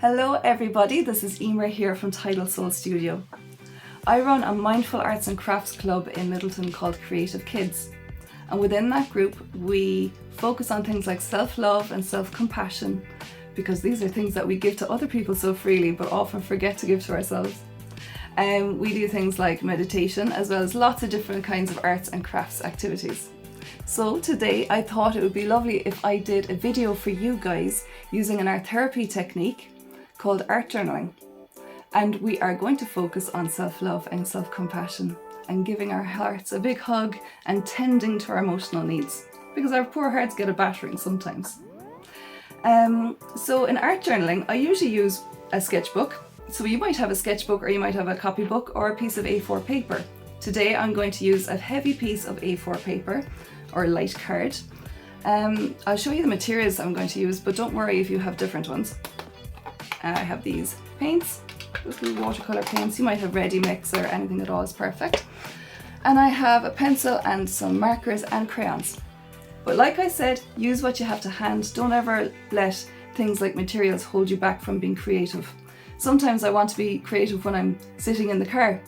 Hello everybody, this is Emer here from Tidal Soul Studio. I run a mindful arts and crafts club in Middleton called Creative Kids, and within that group we focus on things like self-love and self-compassion, because these are things that we give to other people so freely but often forget to give to ourselves. We do things like meditation as well as lots of different kinds of arts and crafts activities. So today I thought it would be lovely if I did a video for you guys using an art therapy technique called art journaling. And we are going to focus on self-love and self-compassion and giving our hearts a big hug and tending to our emotional needs, because our poor hearts get a battering sometimes. So in art journaling, I usually use a sketchbook. So you might have a sketchbook or you might have a copybook or a piece of A4 paper. Today I'm going to use a heavy piece of A4 paper or light card. I'll show you the materials I'm going to use, but don't worry if you have different ones. I have these paints, little watercolour paints. You might have ready mix or anything at all is perfect. And I have a pencil and some markers and crayons. But like I said, use what you have to hand. Don't ever let things like materials hold you back from being creative. Sometimes I want to be creative when I'm sitting in the car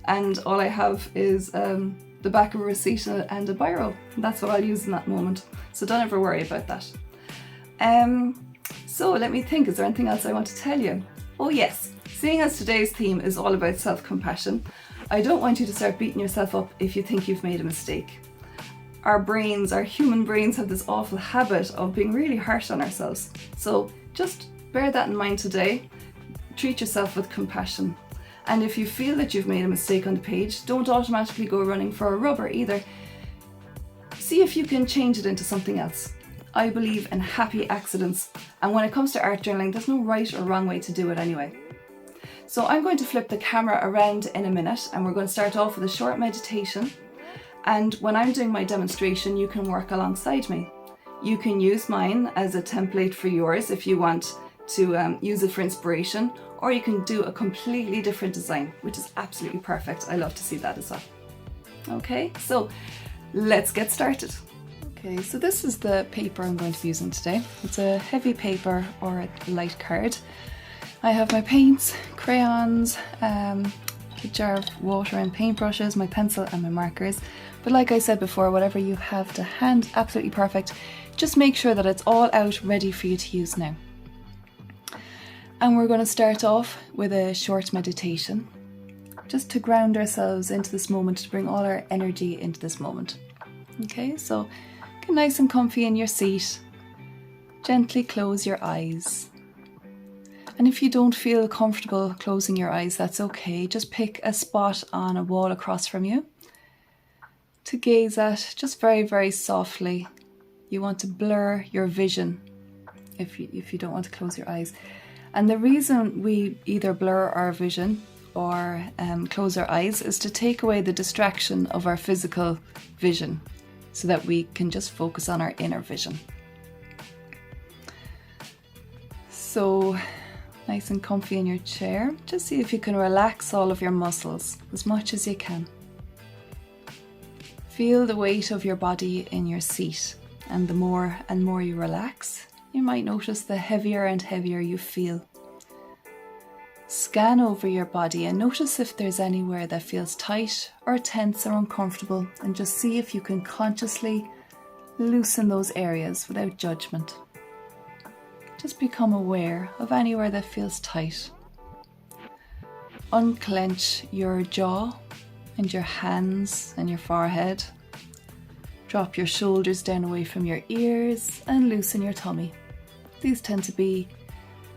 and all I have is the back of a receipt and a biro. That's what I'll use in that moment. So don't ever worry about that. So let me think, is there anything else I want to tell you? Oh yes, seeing as today's theme is all about self-compassion, I don't want you to start beating yourself up if you think you've made a mistake. Our brains, our human brains, have this awful habit of being really harsh on ourselves. So just bear that in mind today. Treat yourself with compassion. And if you feel that you've made a mistake on the page, don't automatically go running for a rubber either. See if you can change it into something else. I believe in happy accidents, and when it comes to art journaling, there's no right or wrong way to do it anyway. So I'm going to flip the camera around in a minute and we're going to start off with a short meditation. And when I'm doing my demonstration, you can work alongside me. You can use mine as a template for yours if you want to use it for inspiration, or you can do a completely different design, which is absolutely perfect. I love to see that as well. Okay, so let's get started. Okay, so this is the paper I'm going to be using today. It's a heavy paper or a light card. I have my paints, crayons, a jar of water and paintbrushes, my pencil and my markers. But like I said before, whatever you have to hand, absolutely perfect. Just make sure that it's all out ready for you to use now. And we're going to start off with a short meditation, just to ground ourselves into this moment, to bring all our energy into this moment. Okay, so get nice and comfy in your seat. Gently close your eyes. And if you don't feel comfortable closing your eyes, that's okay. Just pick a spot on a wall across from you to gaze at, just very, very softly. You want to blur your vision if you don't want to close your eyes. And the reason we either blur our vision or close our eyes is to take away the distraction of our physical vision so that we can just focus on our inner vision. So nice and comfy in your chair. Just see if you can relax all of your muscles as much as you can. Feel the weight of your body in your seat, and the more and more you relax, you might notice the heavier and heavier you feel. Scan over your body and notice if there's anywhere that feels tight or tense or uncomfortable, and just see if you can consciously loosen those areas without judgment. Just become aware of anywhere that feels tight. Unclench your jaw and your hands and your forehead. Drop your shoulders down away from your ears and loosen your tummy. These tend to be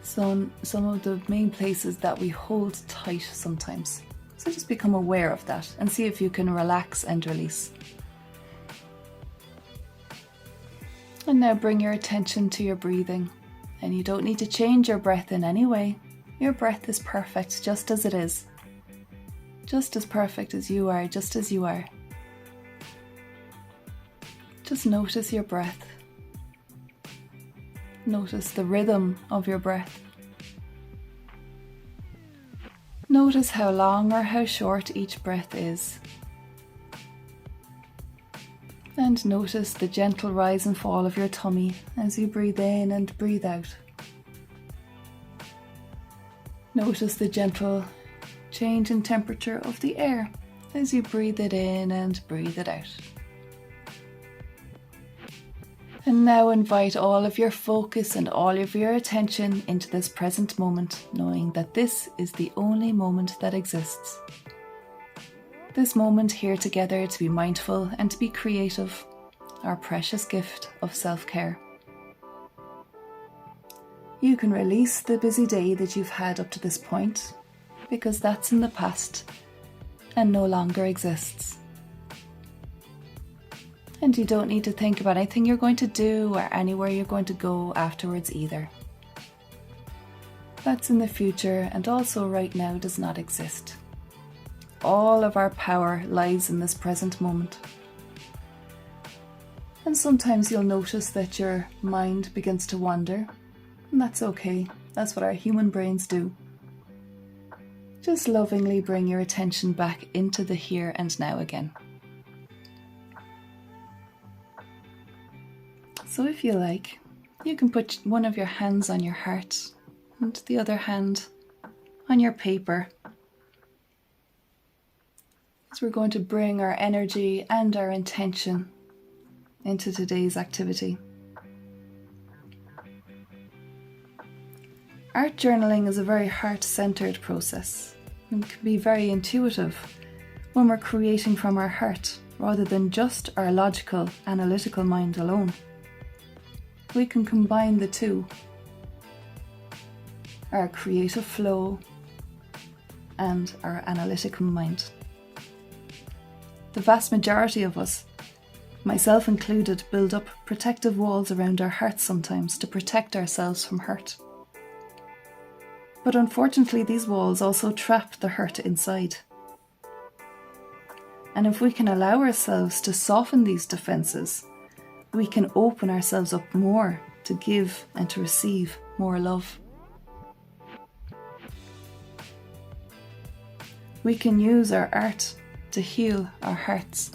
some of the main places that we hold tight sometimes. So just become aware of that and see if you can relax and release. And now bring your attention to your breathing. And you don't need to change your breath in any way. Your breath is perfect just as it is. Just as perfect as you are, just as you are. Just notice your breath. Notice the rhythm of your breath. Notice how long or how short each breath is. And notice the gentle rise and fall of your tummy as you breathe in and breathe out. Notice the gentle change in temperature of the air as you breathe it in and breathe it out. And now invite all of your focus and all of your attention into this present moment, knowing that this is the only moment that exists. This moment here together to be mindful and to be creative, our precious gift of self-care. You can release the busy day that you've had up to this point, because that's in the past and no longer exists. And you don't need to think about anything you're going to do or anywhere you're going to go afterwards either. That's in the future and also right now does not exist. All of our power lies in this present moment. And sometimes you'll notice that your mind begins to wander, and that's okay. That's what our human brains do. Just lovingly bring your attention back into the here and now again. So if you like, you can put one of your hands on your heart and the other hand on your paper. As we're going to bring our energy and our intention into today's activity. Art journaling is a very heart-centered process and can be very intuitive when we're creating from our heart rather than just our logical, analytical mind alone. We can combine the two, our creative flow and our analytical mind. The vast majority of us, myself included, build up protective walls around our hearts sometimes to protect ourselves from hurt. But unfortunately, these walls also trap the hurt inside. And if we can allow ourselves to soften these defenses, we can open ourselves up more to give and to receive more love. We can use our art to heal our hearts.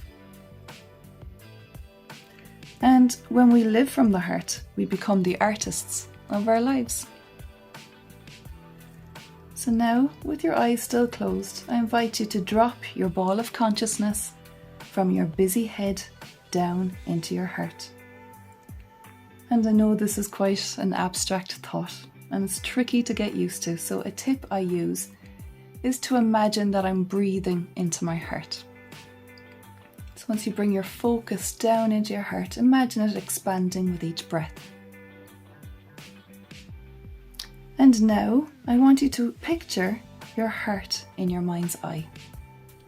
And when we live from the heart, we become the artists of our lives. So now, with your eyes still closed, I invite you to drop your ball of consciousness from your busy head down into your heart. And I know this is quite an abstract thought and it's tricky to get used to, so a tip I use is to imagine that I'm breathing into my heart. So once you bring your focus down into your heart, imagine it expanding with each breath. And now I want you to picture your heart in your mind's eye.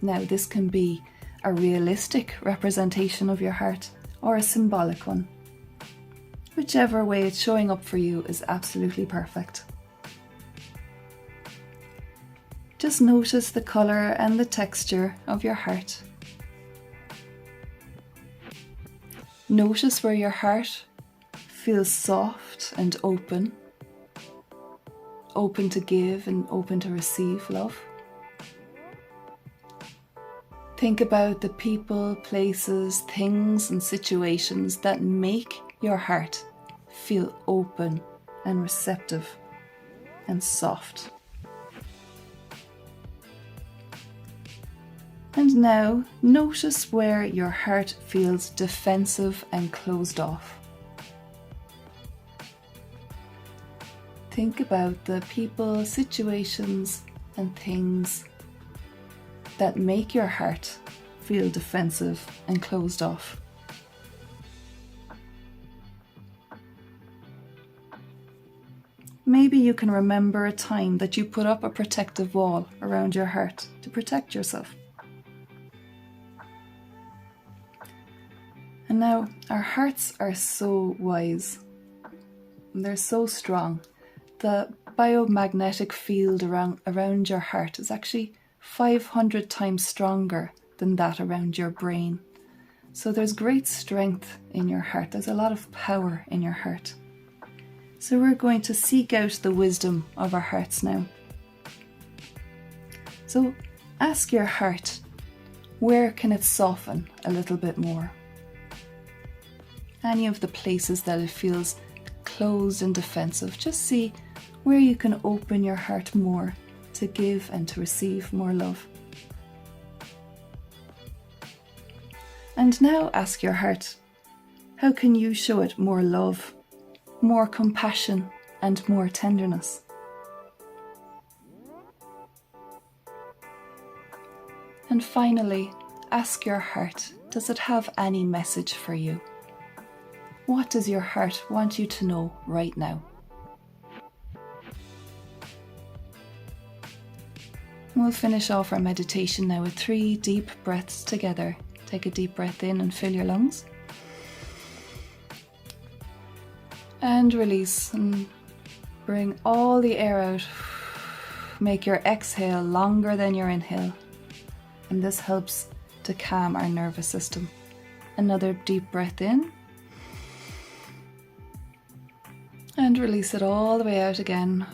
Now this can be a realistic representation of your heart or a symbolic one. Whichever way it's showing up for you is absolutely perfect. Just notice the colour and the texture of your heart. Notice where your heart feels soft and open to give and open to receive love. Think about the people, places, things and situations that make your heart feel open and receptive and soft. And now notice where your heart feels defensive and closed off. Think about the people, situations and things that make your heart feel defensive and closed off. Maybe you can remember a time that you put up a protective wall around your heart to protect yourself. And now our hearts are so wise and they're so strong. The biomagnetic field around your heart is actually 500 times stronger than that around your brain. So there's great strength in your heart. There's a lot of power in your heart. So we're going to seek out the wisdom of our hearts now. So ask your heart, where can it soften a little bit more? Any of the places that it feels closed and defensive, just see where you can open your heart more to give and to receive more love. And now ask your heart, how can you show it more love, more compassion, and more tenderness? And finally, ask your heart, does it have any message for you? What does your heart want you to know right now? We'll finish off our meditation now with 3 deep breaths together. Take a deep breath in and fill your lungs. And release and bring all the air out. Make your exhale longer than your inhale. And this helps to calm our nervous system. Another deep breath in. And release it all the way out again.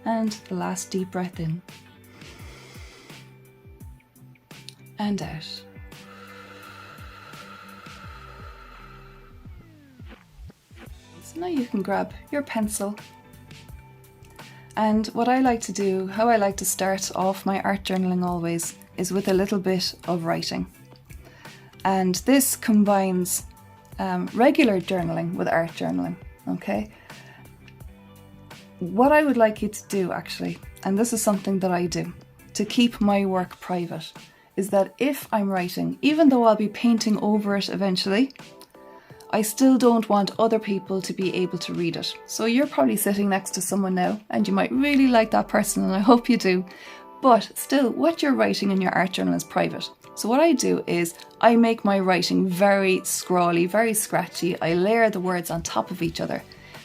And the last deep breath in. And out. So now you can grab your pencil. And what I like to do, how I like to start off my art journaling always, is with a little bit of writing. And this combines regular journaling with art journaling, okay? What I would like you to do actually, and this is something that I do, to keep my work private, is that if I'm writing, even though I'll be painting over it eventually, I still don't want other people to be able to read it. So you're probably sitting next to someone now and you might really like that person, and I hope you do. But still, what you're writing in your art journal is private. So what I do is I make my writing very scrawly, very scratchy. I layer the words on top of each other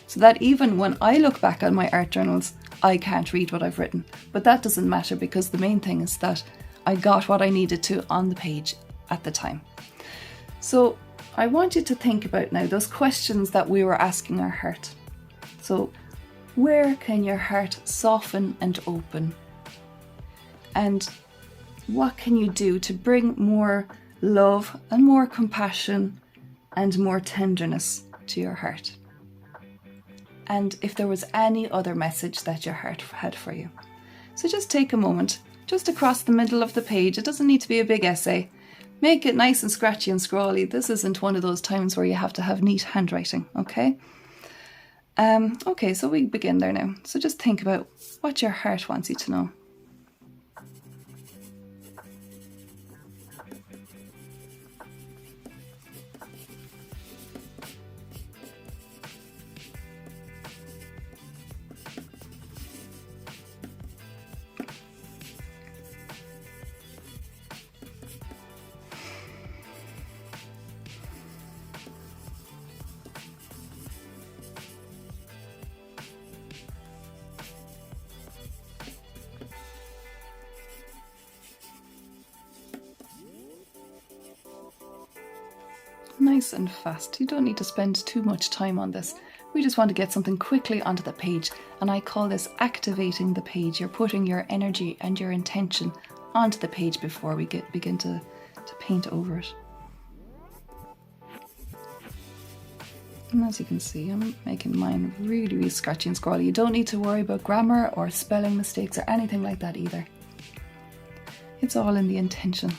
so that even when I look back at my art journals, I can't read what I've written. But that doesn't matter, because the main thing is that I got what I needed to on the page at the time. So I want you to think about now those questions that we were asking our heart. So where can your heart soften and open? And what can you do to bring more love and more compassion and more tenderness to your heart? And if there was any other message that your heart had for you. So just take a moment, just across the middle of the page. It doesn't need to be a big essay. Make it nice and scratchy and scrawly. This isn't one of those times where you have to have neat handwriting, okay? Okay, so we begin there now. So just think about what your heart wants you to know. Nice and fast. You don't need to spend too much time on this. We just want to get something quickly onto the page, and I call this activating the page. You're putting your energy and your intention onto the page before we begin to paint over it. And as you can see, I'm making mine really, really scratchy and scrawly. You don't need to worry about grammar or spelling mistakes or anything like that either. It's all in the intention.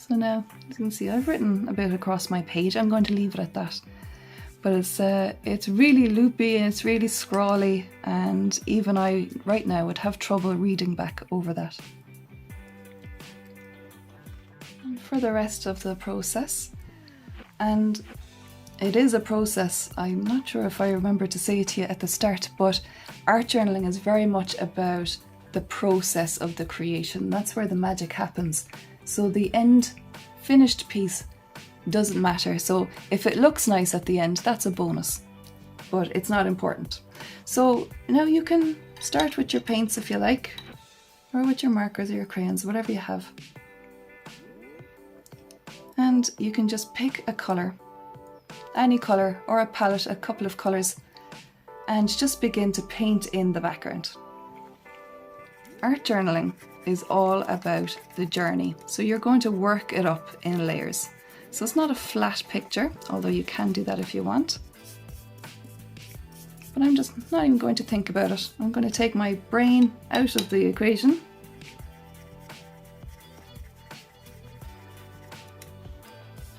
So now, as you can see, I've written a bit across my page. I'm going to leave it at that. But it's really loopy and it's really scrawly, and even I, right now, would have trouble reading back over that. And for the rest of the process, and it is a process, I'm not sure if I remember to say it to you at the start, but art journaling is very much about the process of the creation. That's where the magic happens. So the end finished piece doesn't matter. So if it looks nice at the end, that's a bonus, but it's not important. So now you can start with your paints if you like, or with your markers or your crayons, whatever you have. And you can just pick a colour, any colour, or a palette, a couple of colours, and just begin to paint in the background. Art journaling is all about the journey, so you're going to work it up in layers. So it's not a flat picture, although you can do that if you want. But I'm just not even going to think about it. I'm going to take my brain out of the equation.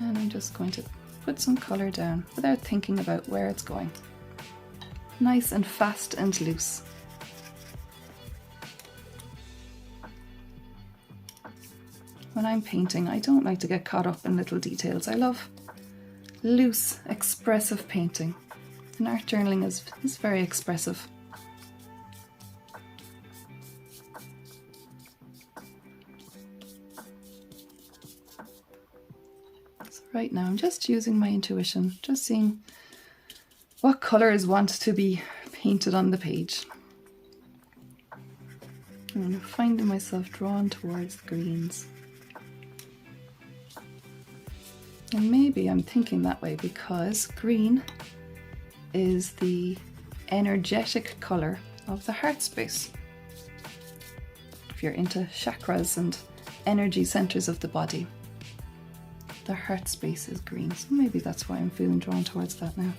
And I'm just going to put some colour down without thinking about where it's going. Nice and fast and loose. When I'm painting, I don't like to get caught up in little details. I love loose, expressive painting. And art journaling is very expressive. So right now I'm just using my intuition, just seeing what colours want to be painted on the page. And I'm finding myself drawn towards the greens. And maybe I'm thinking that way because green is the energetic colour of the heart space. If you're into chakras and energy centres of the body, the heart space is green. So maybe that's why I'm feeling drawn towards that now.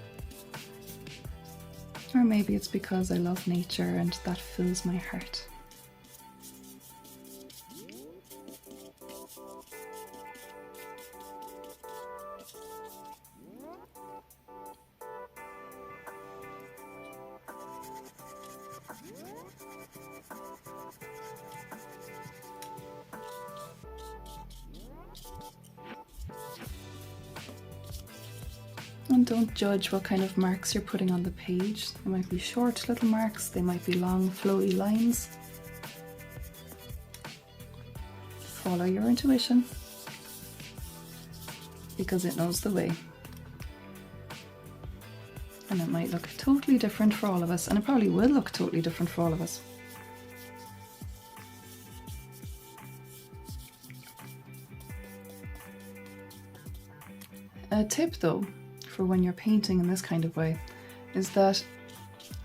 Or maybe it's because I love nature and that fills my heart. And don't judge what kind of marks you're putting on the page. They might be short little marks, they might be long flowy lines. Follow your intuition because it knows the way. And it might look totally different for all of us, and it probably will look totally different for all of us. A tip though, for when you're painting in this kind of way, is that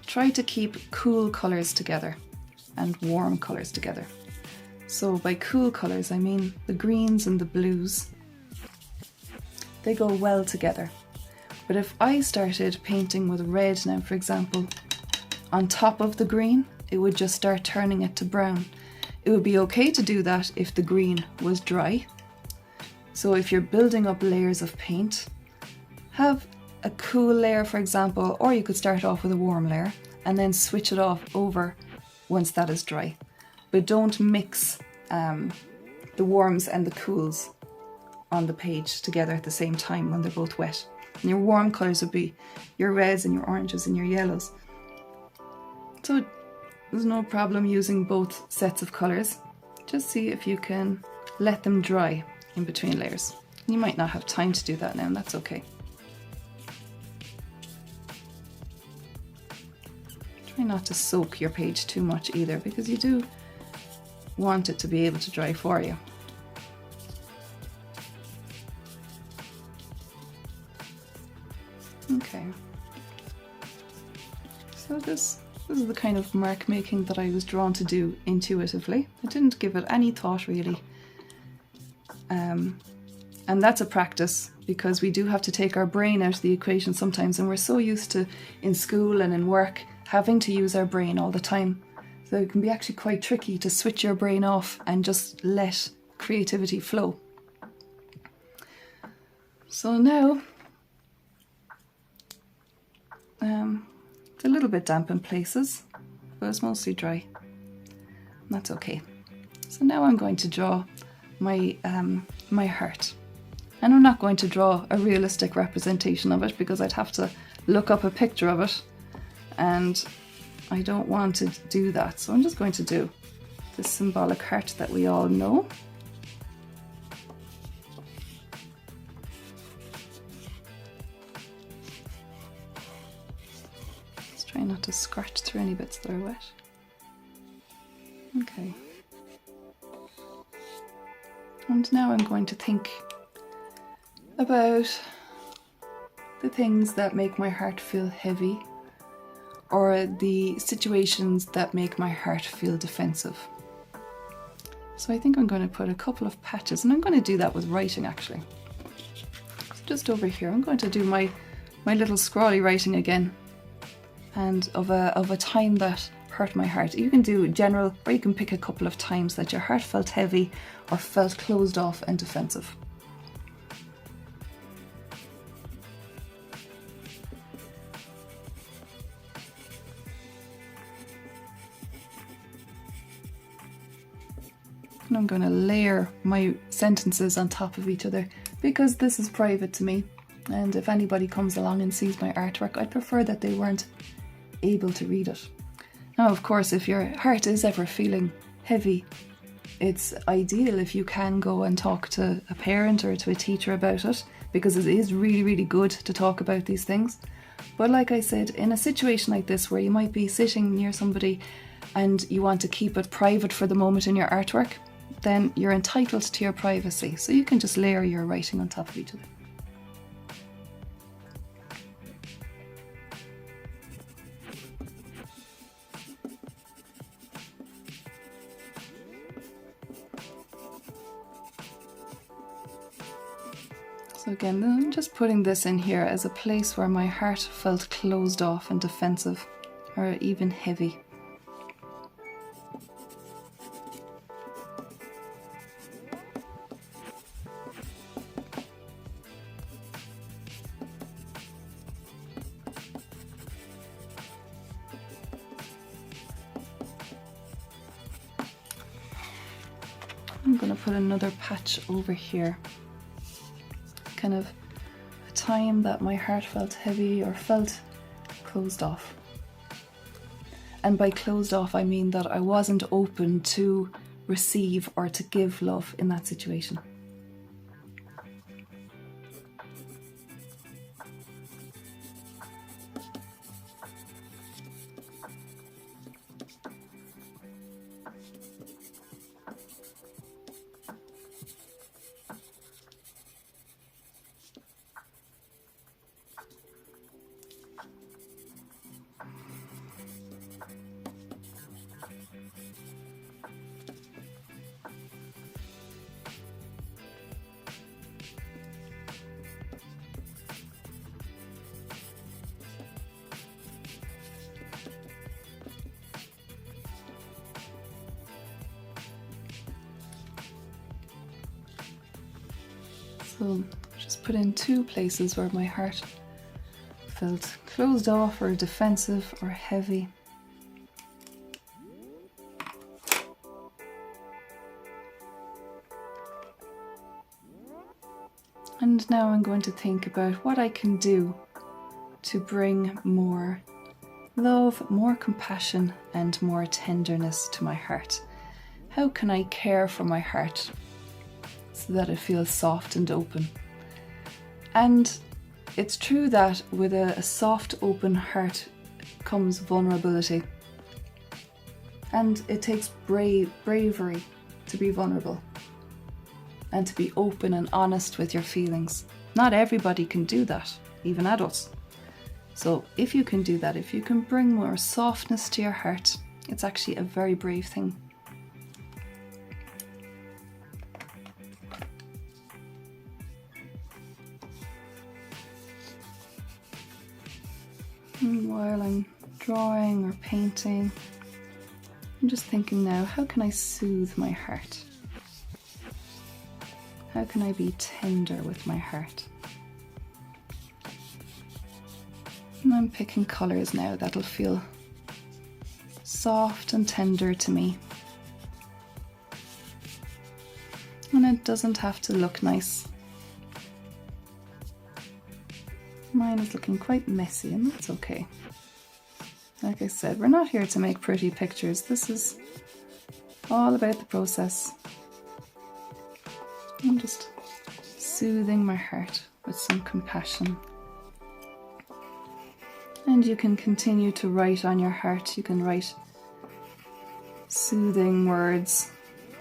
try to keep cool colours together and warm colours together. So by cool colours I mean the greens and the blues. They go well together. But if I started painting with red now, for example, on top of the green, it would just start turning it to brown. It would be okay to do that if the green was dry. So if you're building up layers of paint, have a cool layer, for example, or you could start off with a warm layer and then switch it off over once that is dry. But don't mix the warms and the cools on the page together at the same time when they're both wet. And your warm colours would be your reds and your oranges and your yellows. So there's no problem using both sets of colours. Just see if you can let them dry in between layers. You might not have time to do that now, and that's okay. Try not to soak your page too much either, because you do want it to be able to dry for you. Okay, so this is the kind of mark making that I was drawn to do intuitively. I didn't give it any thought really. And that's a practice, because we do have to take our brain out of the equation sometimes, and we're so used to, in school and in work, having to use our brain all the time. So it can be actually quite tricky to switch your brain off and just let creativity flow. So now, it's a little bit damp in places, but it's mostly dry. And that's okay. So now I'm going to draw my heart. And I'm not going to draw a realistic representation of it, because I'd have to look up a picture of it, and I don't want to do that. So I'm just going to do this symbolic heart that we all know. Just try not to scratch through any bits that are wet. Okay. And now I'm going to think about the things that make my heart feel heavy, or the situations that make my heart feel defensive. So I think I'm going to put a couple of patches, and I'm going to do that with writing actually. So just over here, I'm going to do my little scrawly writing again, and of a time that hurt my heart. You can do general, or you can pick a couple of times that your heart felt heavy or felt closed off and defensive. And I'm going to layer my sentences on top of each other because this is private to me, and if anybody comes along and sees my artwork, I'd prefer that they weren't able to read it. Now, of course, if your heart is ever feeling heavy, it's ideal if you can go and talk to a parent or to a teacher about it, because it is really, really good to talk about these things. But like I said, in a situation like this where you might be sitting near somebody and you want to keep it private for the moment in your artwork, then you're entitled to your privacy. So you can just layer your writing on top of each other. So again, I'm just putting this in here as a place where my heart felt closed off and defensive, or even heavy. I'm going to put another patch over here. Kind of a time that my heart felt heavy or felt closed off. And by closed off, I mean that I wasn't open to receive or to give love in that situation. So just put in two places where my heart felt closed off or defensive or heavy. And now I'm going to think about what I can do to bring more love, more compassion, and more tenderness to my heart. How can I care for my heart so that it feels soft and open? And it's true that with a soft, open heart comes vulnerability. And it takes bravery to be vulnerable and to be open and honest with your feelings. Not everybody can do that, even adults. So if you can do that, if you can bring more softness to your heart, it's actually a very brave thing. And while I'm drawing or painting, I'm just thinking now, how can I soothe my heart? How can I be tender with my heart? And I'm picking colours now that'll feel soft and tender to me. And it doesn't have to look nice. Mine is looking quite messy, and that's okay. Like I said, we're not here to make pretty pictures. This is all about the process. I'm just soothing my heart with some compassion. And you can continue to write on your heart. You can write soothing words,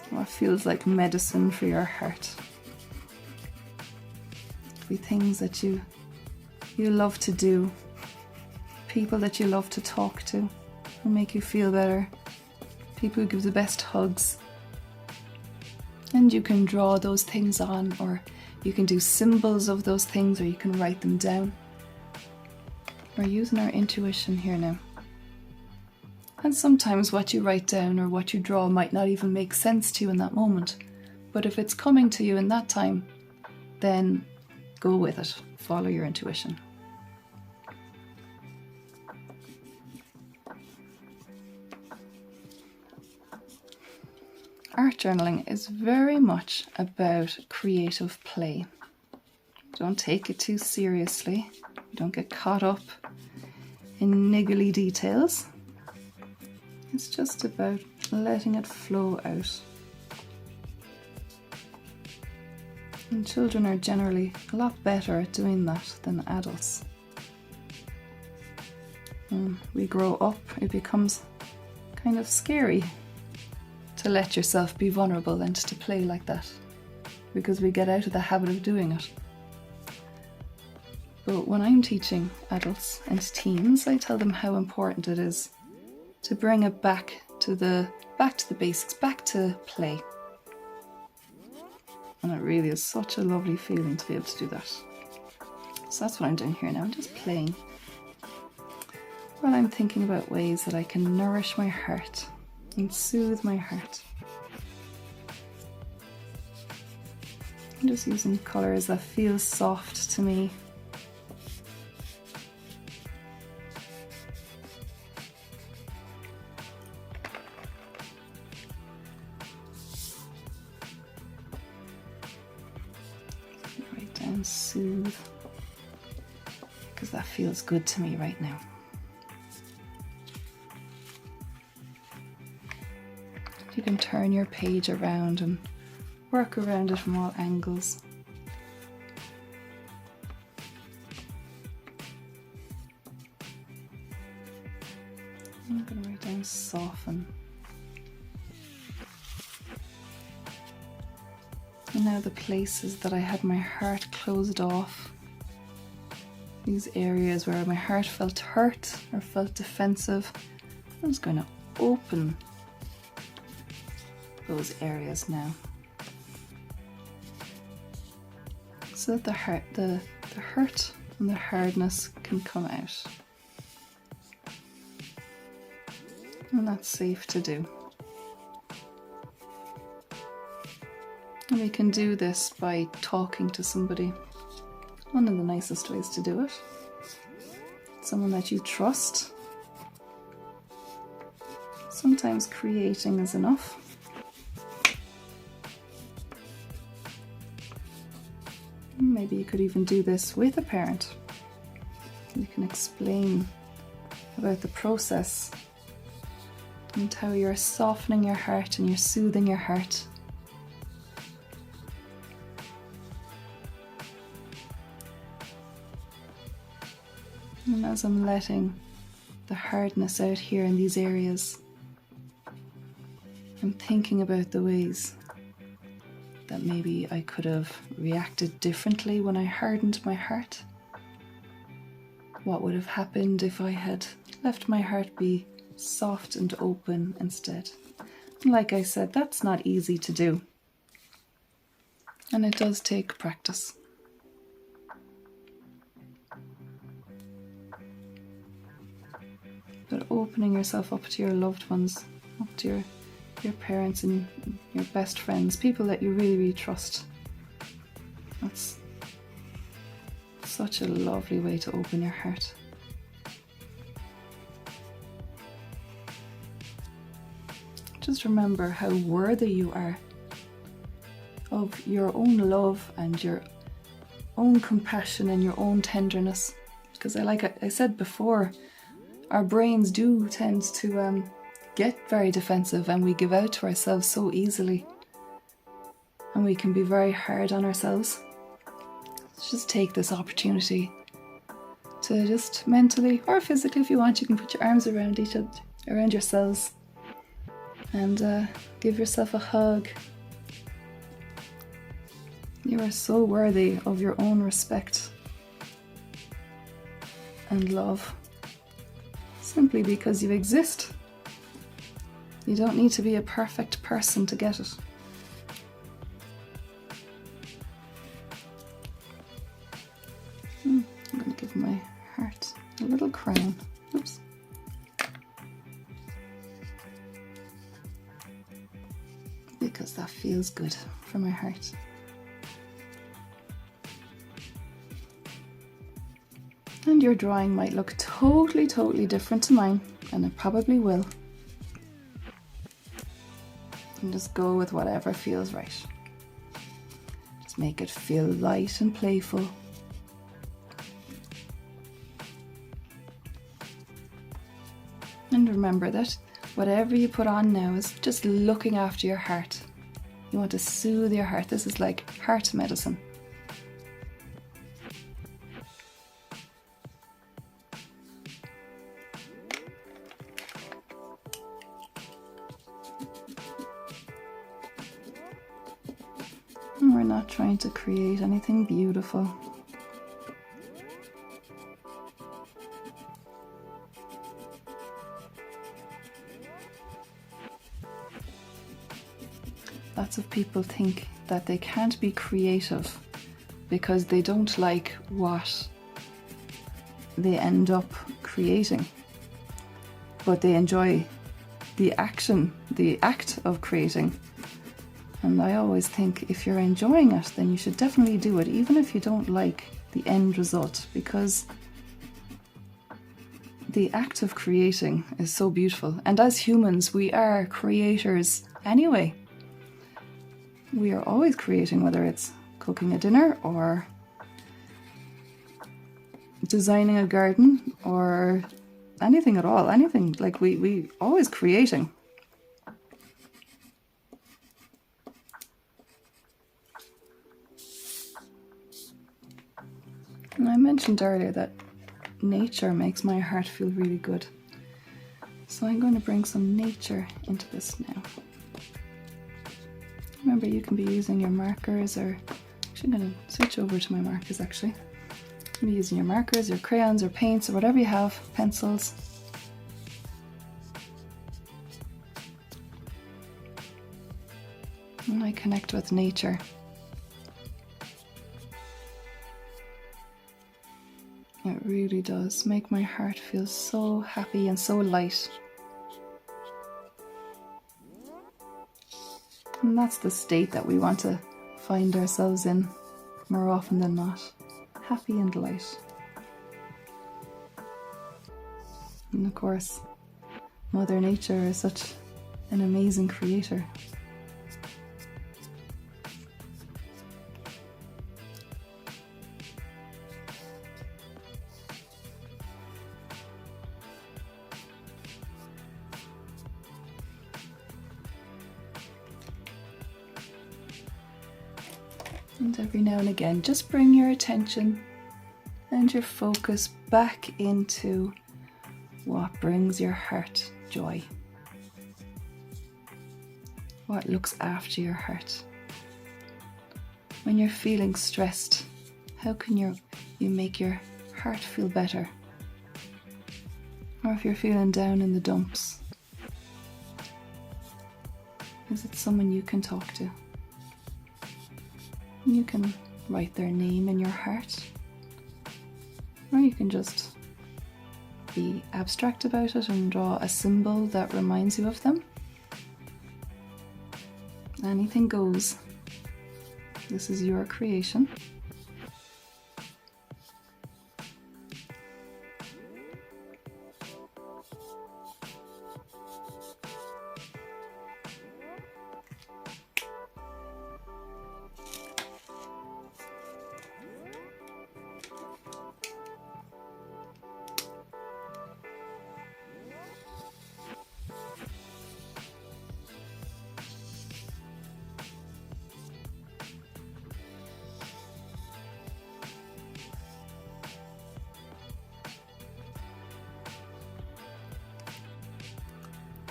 what feels like medicine for your heart. It'll be things that you love to do. people that you love to talk to, who make you feel better, people who give the best hugs. And you can draw those things on, or you can do symbols of those things, or you can write them down. We're using our intuition here now. And sometimes what you write down or what you draw might not even make sense to you in that moment. But if it's coming to you in that time, then go with it. Follow your intuition. Art journaling is very much about creative play. Don't take it too seriously. Don't get caught up in niggly details. It's just about letting it flow out. And children are generally a lot better at doing that than adults. When we grow up, it becomes kind of scary to let yourself be vulnerable and to play like that, because we get out of the habit of doing it. But when I'm teaching adults and teens, I tell them how important it is to bring it back to the basics, back to play. And it really is such a lovely feeling to be able to do that. So that's what I'm doing here now. I'm just playing while I'm thinking about ways that I can nourish my heart and soothe my heart. I'm just using colours that feel soft to me. Write down soothe, because that feels good to me right now. You can turn your page around and work around it from all angles. I'm going to write down soften. And now the places that I had my heart closed off, these areas where my heart felt hurt or felt defensive, I'm just going to open those areas now, so that the hurt and the hardness can come out. And that's safe to do. And we can do this by talking to somebody. One of the nicest ways to do it. Someone that you trust. Sometimes creating is enough. Maybe you could even do this with a parent. You can explain about the process and how you're softening your heart and you're soothing your heart. And as I'm letting the hardness out here in these areas, I'm thinking about the ways that maybe I could have reacted differently when I hardened my heart. What would have happened if I had left my heart be soft and open instead? And like I said, that's not easy to do. And it does take practice. But opening yourself up to your loved ones, up to your parents and your best friends, people that you really, really trust. That's such a lovely way to open your heart. Just remember how worthy you are of your own love and your own compassion and your own tenderness. Because like I said before, our brains do tend to get very defensive, and we give out to ourselves so easily, and we can be very hard on ourselves. Let's just take this opportunity to just mentally or physically, if you want, you can put your arms around around yourselves and give yourself a hug. You are so worthy of your own respect and love simply because you exist. You don't need to be a perfect person to get it. I'm going to give my heart a little crown. Oops. Because that feels good for my heart. And your drawing might look totally different to mine, and it probably will. And just go with whatever feels right. Just make it feel light and playful. And remember that whatever you put on now is just looking after your heart. You want to soothe your heart. This is like heart medicine. And we're not trying to create anything beautiful. Lots of people think that they can't be creative because they don't like what they end up creating, but they enjoy the act of creating. And I always think if you're enjoying it, then you should definitely do it, even if you don't like the end result, because the act of creating is so beautiful. And as humans, we are creators anyway. We are always creating, whether it's cooking a dinner or designing a garden or anything at all, anything. Like we always creating. And I mentioned earlier that nature makes my heart feel really good. So I'm going to bring some nature into this now. Remember, you can be using your markers, or actually I'm going to switch over to my markers actually. You can be using your markers, your crayons, or paints, or whatever you have, pencils. And I connect with nature. It really does make my heart feel so happy and so light. And that's the state that we want to find ourselves in more often than not. Happy and light. And of course, Mother Nature is such an amazing creator. And every now and again, just bring your attention and your focus back into what brings your heart joy. What looks after your heart. When you're feeling stressed, how can you make your heart feel better? Or if you're feeling down in the dumps, is it someone you can talk to? You can write their name in your heart, or you can just be abstract about it and draw a symbol that reminds you of them. Anything goes. This is your creation.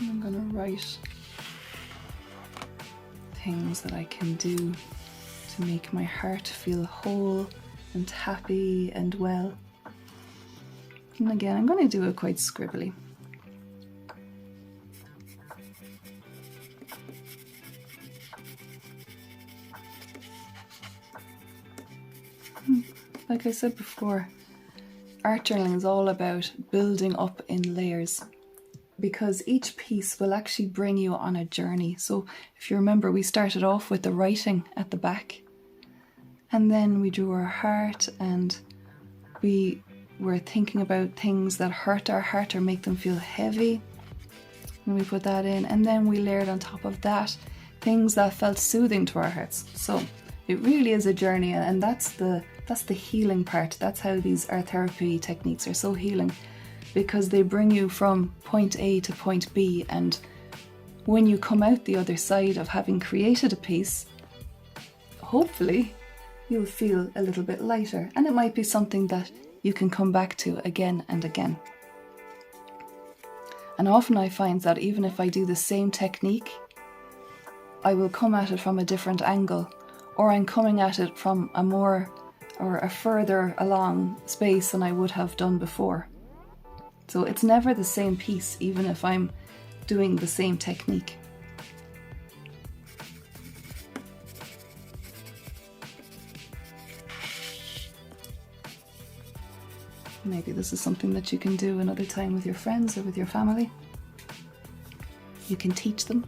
I'm going to write things that I can do to make my heart feel whole and happy and well. And again, I'm going to do it quite scribbly. like I said before, art journaling is all about building up in layers, because each piece will actually bring you on a journey. So if you remember, we started off with the writing at the back, and then we drew our heart, and we were thinking about things that hurt our heart or make them feel heavy, and we put that in, and then we layered on top of that things that felt soothing to our hearts. So it really is a journey, and that's the healing part. That's how these art therapy techniques are so healing, because they bring you from point A to point B, and when you come out the other side of having created a piece, hopefully you'll feel a little bit lighter, and it might be something that you can come back to again and again. And often I find that even if I do the same technique, I will come at it from a different angle, or I'm coming at it from a further along space than I would have done before. So it's never the same piece, even if I'm doing the same technique. Maybe this is something that you can do another time with your friends or with your family. You can teach them.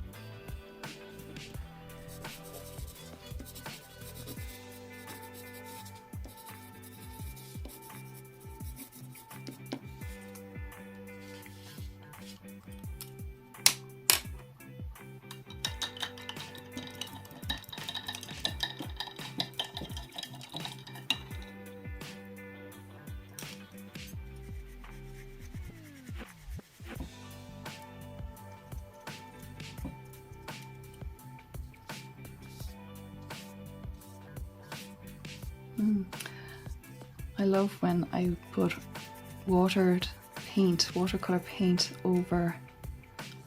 I love when I put watercolour paint over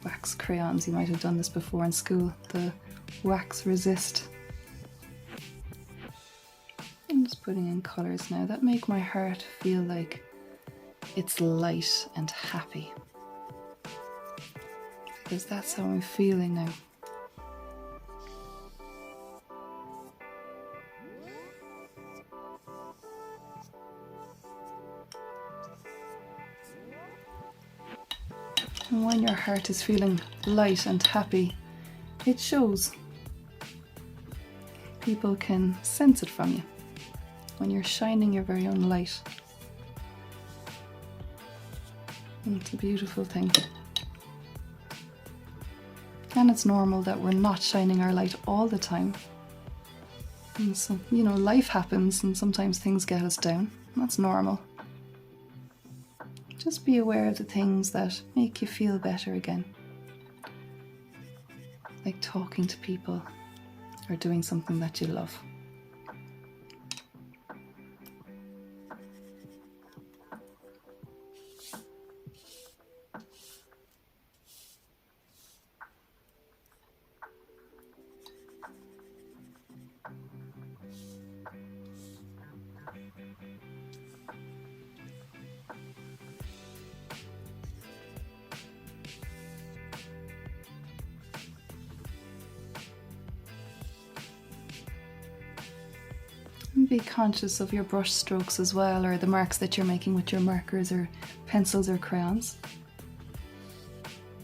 wax crayons. You might have done this before in school, the wax resist. I'm just putting in colours now that make my heart feel like it's light and happy, because that's how I'm feeling now. And when your heart is feeling light and happy, it shows. People can sense it from you when you're shining your very own light. And it's a beautiful thing. And it's normal that we're not shining our light all the time. And so, life happens and sometimes things get us down. That's normal. Just be aware of the things that make you feel better again. Like talking to people or doing something that you love. And be conscious of your brush strokes as well, or the marks that you're making with your markers or pencils or crayons.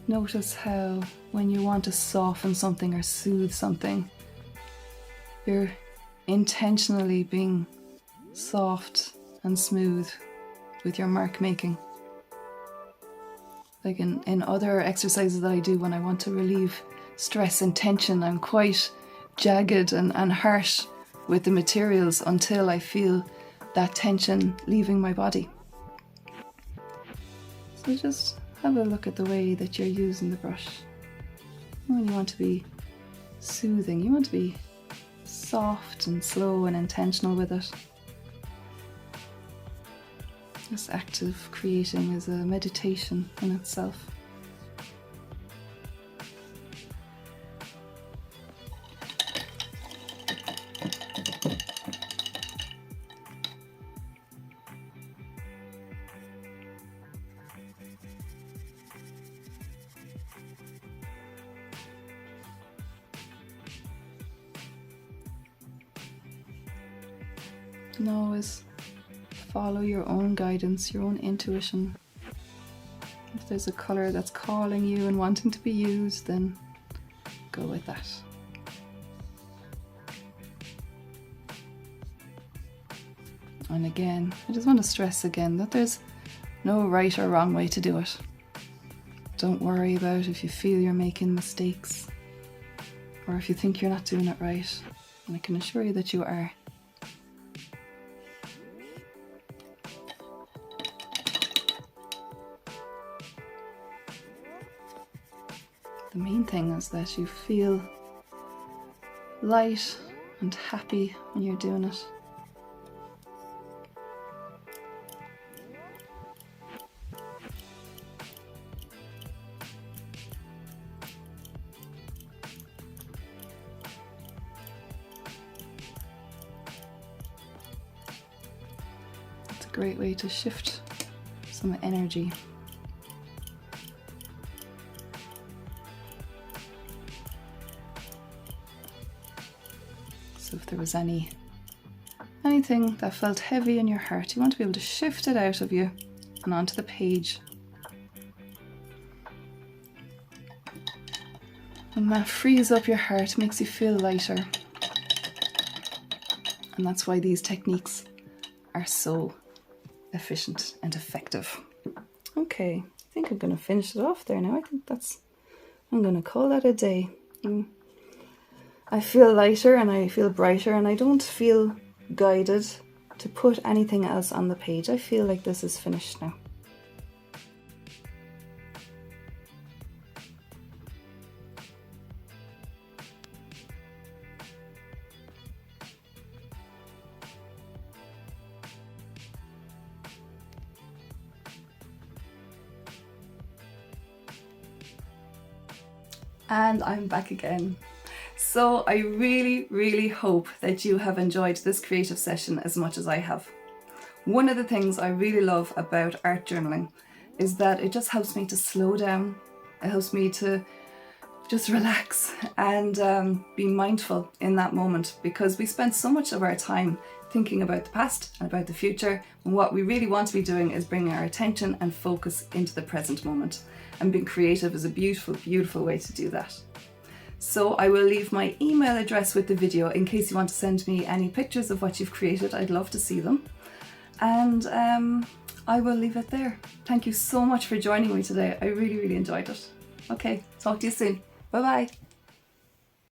Notice how when you want to soften something or soothe something, you're intentionally being soft and smooth with your mark making. Like in other exercises that I do when I want to relieve stress and tension, I'm quite jagged and harsh with the materials until I feel that tension leaving my body. So just have a look at the way that you're using the brush. When you want to be soothing, you want to be soft and slow and intentional with it. This act of creating is a meditation in itself. And always follow your own guidance, your own intuition. If there's a colour that's calling you and wanting to be used, then go with that. And again, I just want to stress again that there's no right or wrong way to do it. Don't worry about if you feel you're making mistakes or if you think you're not doing it right. And I can assure you that you are. The main thing is that you feel light and happy when you're doing it. It's a great way to shift some energy. So if there was anything that felt heavy in your heart, you want to be able to shift it out of you and onto the page. And that frees up your heart, makes you feel lighter. And that's why these techniques are so efficient and effective. Okay, I think I'm going to finish it off there now. I'm going to call that a day. I feel lighter and I feel brighter, and I don't feel guided to put anything else on the page. I feel like this is finished now. And I'm back again. So I really hope that you have enjoyed this creative session as much as I have. One of the things I really love about art journaling is that it just helps me to slow down. It helps me to just relax and be mindful in that moment, because we spend so much of our time thinking about the past and about the future, and what we really want to be doing is bringing our attention and focus into the present moment, and being creative is a beautiful way to do that. So I will leave my email address with the video in case you want to send me any pictures of what you've created. I'd love to see them. And I will leave it there. Thank you so much for joining me today. I really enjoyed it. Okay, talk to you soon. Bye bye.